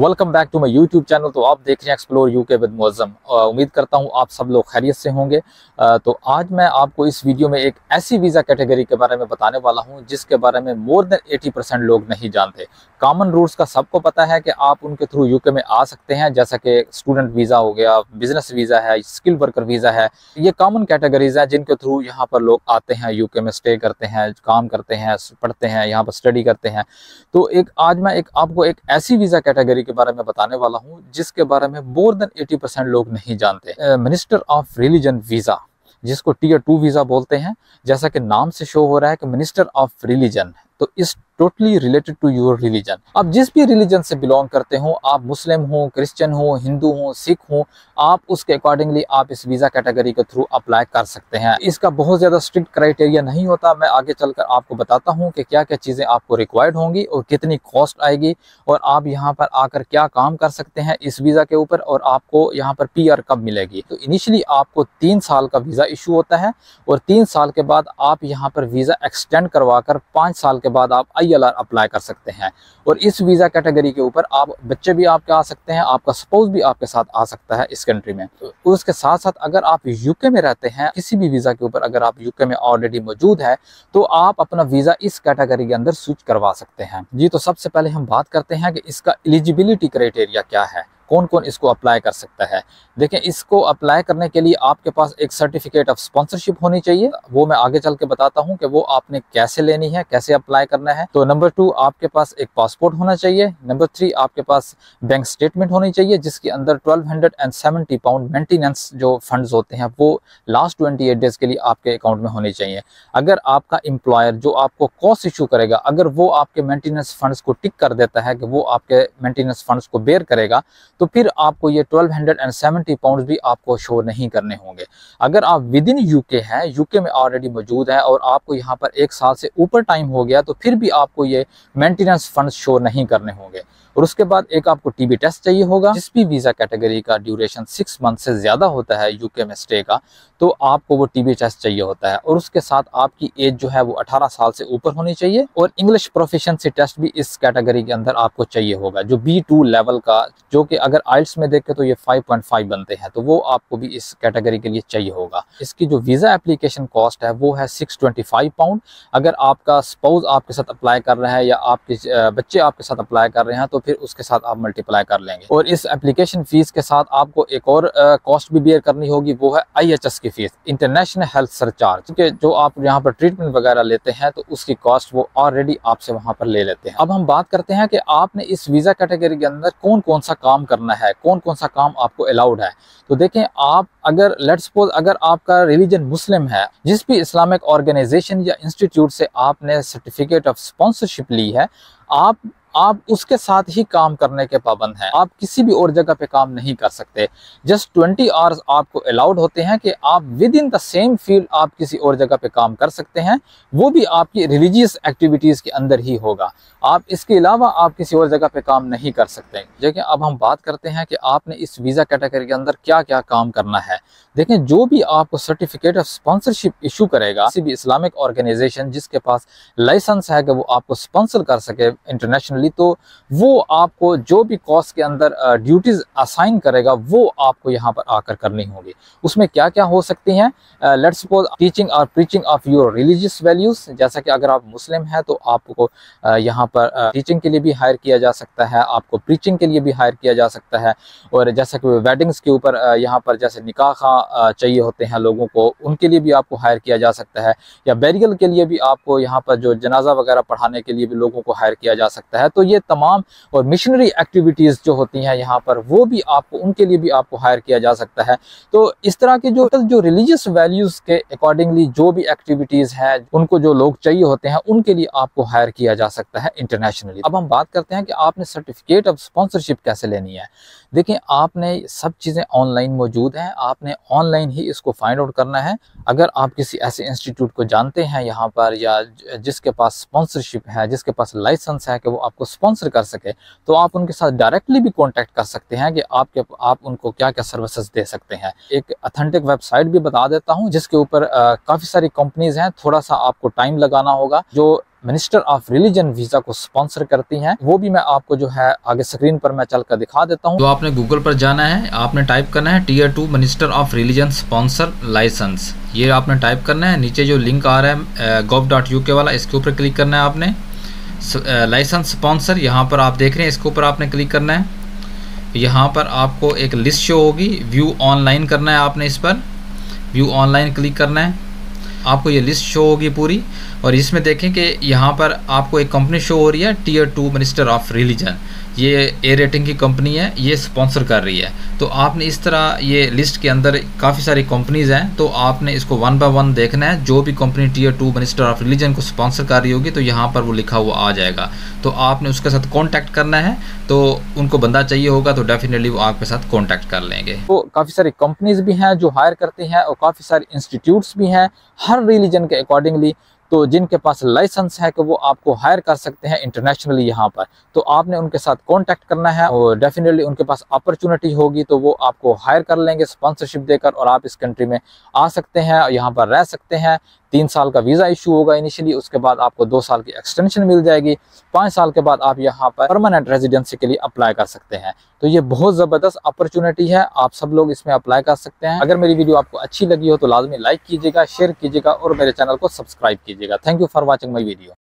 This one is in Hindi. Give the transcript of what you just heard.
Welcome back to my YouTube channel. तो आप देख रहे हैं एक्सप्लोर यूके विद मुअज़्ज़म। उम्मीद करता हूं आप सब लोग खैरियत से होंगे। तो आज मैं आपको इस वीडियो में एक ऐसी वीज़ा कैटेगरी के बारे में बताने वाला हूं जिसके बारे में मोर देन 80% लोग नहीं जानते। कॉमन रूल्स का सबको पता है कि आप उनके थ्रू यूके में आ सकते हैं, जैसा कि स्टूडेंट वीज़ा हो गया, बिजनेस वीज़ा है, स्किल वर्कर वीज़ा है। ये कॉमन कैटेगरीज हैं जिनके थ्रू यहाँ पर लोग आते हैं, यूके में स्टे करते हैं, काम करते हैं, पढ़ते हैं, यहाँ पर स्टडी करते हैं। तो आज मैं आपको एक ऐसी वीज़ा कैटेगरी के बारे में बताने वाला हूं जिसके बारे में मोर देन 80% लोग नहीं जानते। मिनिस्टर ऑफ रिलीजन वीज़ा, जिसको टीयर 2 वीज़ा बोलते हैं। जैसा कि नाम से शो हो रहा है कि मिनिस्टर ऑफ रिलीजन, तो इस totally related to your religion. आप जिस भी रिलीजन से बिलोंग करते हो, आप मुस्लिम हो, क्रिश्चियन हो, हिंदू हो, सिख हो, आप उसके अकॉर्डिंगली आप इस वीज़ा कैटेगरी के थ्रू अप्लाई कर सकते हैं। इसका बहुत ज़्यादा स्ट्रिक्ट क्राइटेरिया नहीं होता। मैं आगे चलकर आपको बताता हूं कि क्या क्या चीज़ें आपको रिक्वायर्ड होंगी और कितनी कॉस्ट आएगी, और आप यहाँ पर आकर क्या काम कर सकते हैं इस वीज़ा के ऊपर, और आपको यहाँ पर PR कब मिलेगी। तो इनिशियली आपको 3 साल का वीज़ा इशू होता है, और 3 साल के बाद आप यहाँ पर वीज़ा एक्सटेंड करवा कर 5 साल के बाद आप ILR अप्लाई कर सकते हैं। और इस वीज़ा कैटेगरी के ऊपर आप बच्चे भी आपके आ सकते हैं, आपका स्पाउस भी आपके साथ आ सकता है इस कंट्री में। उसके साथ साथ अगर आप यूके में रहते हैं, किसी भी वीज़ा के ऊपर अगर आप यूके में ऑलरेडी मौजूद है, तो आप अपना वीज़ा इस कैटेगरी के अंदर स्विच करवा सकते हैं। जी, तो सबसे पहले हम बात करते हैं कि इसका एलिजिबिलिटी क्राइटेरिया क्या है, कौन कौन इसको अप्लाई कर सकता है। देखें, इसको अप्लाई करने के लिए आपके पास एक सर्टिफिकेट ऑफ स्पॉन्सरशिप होनी चाहिए। वो मैं आगे चल के बताता हूं कि वो आपने कैसे लेनी है, कैसे अप्लाई करना है। तो नंबर 2, आपके पास एक पासपोर्ट होना चाहिए। नंबर 3, आपके पास बैंक स्टेटमेंट होनी चाहिए जिसके अंदर 1270 पाउंड मेंटेनेंस जो फंड्स होते हैं वो लास्ट 28 डेज के लिए आपके अकाउंट में होने चाहिए। अगर आपका एम्प्लॉयर जो आपको कॉस्ट इशू करेगा, अगर वो आपके मेंटेनेंस फंड्स को टिक कर देता है कि वो आपके मेंटेनेंस फंड्स को बेयर करेगा, तो फिर आपको ये 1270 पाउंड भी आपको शो नहीं करने होंगे। अगर आप विद इन यूके हैं, यूके में ऑलरेडी मौजूद है, और आपको यहाँ पर 1 साल से ऊपर टाइम हो गया, तो फिर भी आपको ये मेंटेनेंस फंड शो नहीं करने होंगे। और उसके बाद एक आपको TB टेस्ट चाहिए होगा। जिस भी वीज़ा कैटेगरी का ड्यूरेशन 6 मंथ से ज़्यादा होता है यूके में स्टे का, तो आपको वो TB टेस्ट चाहिए होता है। और उसके साथ आपकी एज जो है वो 18 साल से ऊपर होनी चाहिए। और इंग्लिश प्रोफिशिएंसी टेस्ट भी इस कैटेगरी के अंदर आपको चाहिए होगा, जो B2 लेवल का, जो कि अगर IELTS में देखें तो ये 5.5 बनते हैं, तो वो आपको भी इस कैटेगरी के लिए चाहिए होगा। इसकी जो वीज़ा एप्लीकेशन कॉस्ट है वो है 625 पाउंड। अगर आपका स्पाउस आपके साथ अप्लाई कर रहा है या आपके बच्चे आपके साथ अप्लाई कर रहे हैं, तो फिर उसके साथ आप मल्टीप्लाई कर लेंगे। और इस एप्लीकेशन फीस के साथ आपको एक और कॉस्ट भी बेयर करनी होगी, वो है IHS की फीस, इंटरनेशनल हेल्थ सरचार्ज, क्योंकि जो आप यहाँ पर ट्रीटमेंट वगैरह लेते हैं तो उसकी कॉस्ट वो ऑलरेडी आपसे वहाँ पर ले लेते हैं। अब हम बात करते हैं कि आपने इस वीज़ा कैटेगरी के अंदर कौन कौन सा काम करना है, कौन कौन सा काम आपको अलाउड है। तो देखें, आप अगर लेट्स सपोज अगर आपका रिलीजन मुस्लिम है, जिस भी इस्लामिक ऑर्गेनाइजेशन या इंस्टीट्यूट से आपने सर्टिफिकेट ऑफ स्पॉन्सरशिप ली है, आप उसके साथ ही काम करने के पाबंद हैं। आप किसी भी और जगह पे काम नहीं कर सकते। जस्ट 20 आवर्स आपको अलाउड होते हैं कि आप with in the same field आप किसी और जगह पे काम कर सकते हैं, वो भी आपकी रिलीजियस एक्टिविटीज़ के अंदर ही होगा। आप इसके अलावा आप किसी और जगह पे काम नहीं कर सकते। देखिए, अब हम बात करते हैं कि आपने इस वीज़ा कैटेगरी के अंदर क्या क्या काम करना है। देखें, जो भी आपको सर्टिफिकेट ऑफ स्पॉन्सरशिप इशू करेगा, किसी भी इस्लामिक ऑर्गेनाइजेशन जिसके पास लाइसेंस है कि वो आपको स्पॉन्सर कर सके इंटरनेशनली, तो वो आपको जो भी कॉस्ट के अंदर ड्यूटीज असाइन करेगा वो आपको यहाँ पर आकर करनी होगी। उसमें क्या क्या हो सकती हैं, लेट्स सपोज टीचिंग और preaching of your religious values. जैसा कि अगर आप मुस्लिम हैं तो आपको यहाँ पर टीचिंग के लिए भी हायर किया जा सकता है, आपको प्रीचिंग के लिए भी हायर किया जा सकता है। और जैसा कि वेडिंग्स के ऊपर यहाँ पर जैसे निकाह चाहिए होते हैं लोगों को, उनके लिए भी आपको हायर किया जा सकता है। या बैरियल के लिए भी आपको यहाँ पर जो जनाजा वगैरह पढ़ाने के लिए भी लोगों को हायर किया जा सकता है। तो ये तमाम और मिशनरी एक्टिविटीज़ जो होती हैं यहाँ पर, वो भी आपको, उनके लिए भी आपको हायर किया जा सकता है। तो इस तरह की जो रिलीजियस वैल्यूज़ के अकॉर्डिंगली जो भी एक्टिविटीज़ हैं, उनको जो लोग चाहिए होते हैं, उनके लिए आपको हायर किया जा सकता है इंटरनेशनली। अब हम बात करते हैं कि आपने सर्टिफिकेट ऑफ स्पॉन्सरशिप कैसे लेनी है। देखिए, आपने सब चीज़ें ऑनलाइन मौजूद हैं, आपने ऑनलाइन ही इसको फाइंड आउट करना है। अगर आप किसी ऐसे इंस्टीट्यूट को जानते हैं यहाँ पर, या जिसके पास स्पॉन्सरशिप है, जिसके पास लाइसेंस है कि वो आपको स्पॉन्सर कर सके, तो आप उनके साथ डायरेक्टली भी कांटेक्ट कर सकते हैं कि आप उनको क्या क्या सर्विसेज दे सकते हैं। एक ऑथेंटिक वेबसाइट भी बता देता हूँ जिसके ऊपर काफ़ी सारी कंपनीज हैं। थोड़ा सा आपको टाइम लगाना होगा। जो मिनिस्टर ऑफ रिलीजन वीजा को स्पॉन्सर करती हैं। वो भी मैं आपको जो है आगे स्क्रीन पर मैं चलकर दिखा देता हूँ। तो आपने गूगल पर जाना है, आपने टाइप करना है Tier 2 minister of religion sponsor license, ये आपने टाइप करना है। नीचे जो लिंक आ रहा है gov.uk वाला, इसके ऊपर क्लिक करना है आपने। लाइसेंस स्पॉन्सर यहाँ पर आप देख रहे हैं, इसके ऊपर आपने क्लिक करना है। यहाँ पर आपको एक लिस्ट शो होगी, व्यू ऑनलाइन करना है आपने, इस पर व्यू ऑनलाइन क्लिक करना है। आपको ये लिस्ट शो होगी पूरी, और इसमें देखें कि यहाँ पर आपको एक कंपनी शो हो रही है Tier 2 मिनिस्टर ऑफ रिलीजन, ये ए रेटिंग की कंपनी है, ये स्पॉन्सर कर रही है। तो आपने इस तरह ये लिस्ट के अंदर काफ़ी सारी कंपनीज़ हैं, तो आपने इसको 1 बाय 1 देखना है। जो भी company Tier 2 minister of religion को स्पॉन्सर कर रही होगी तो यहाँ पर वो लिखा हुआ आ जाएगा, तो आपने उसके साथ कॉन्टैक्ट करना है। तो उनको बंदा चाहिए होगा तो डेफिनेटली वो आपके साथ कॉन्टैक्ट कर लेंगे। तो काफ़ी सारी कंपनीज़ भी हैं जो हायर करती हैं, और काफ़ी सारे इंस्टीट्यूट्स भी हैं हर रिलीजन के अकॉर्डिंगली, तो जिनके पास लाइसेंस है कि वो आपको हायर कर सकते हैं इंटरनेशनली यहाँ पर। तो आपने उनके साथ कांटेक्ट करना है, और डेफिनेटली उनके पास अपॉर्चुनिटी होगी तो वो आपको हायर कर लेंगे स्पॉन्सरशिप देकर, और आप इस कंट्री में आ सकते हैं, यहाँ पर रह सकते हैं। 3 साल का वीज़ा इशू होगा इनिशियली, उसके बाद आपको 2 साल की एक्सटेंशन मिल जाएगी। 5 साल के बाद आप यहाँ पर परमानेंट रेजिडेंसी के लिए अप्लाई कर सकते हैं। तो ये बहुत ज़बरदस्त अपॉर्चुनिटी है, आप सब लोग इसमें अप्लाई कर सकते हैं। अगर मेरी वीडियो आपको अच्छी लगी हो तो लाजमी लाइक कीजिएगा, शेयर कीजिएगा और मेरे चैनल को सब्सक्राइब कीजिएगा। Thank you for watching my video.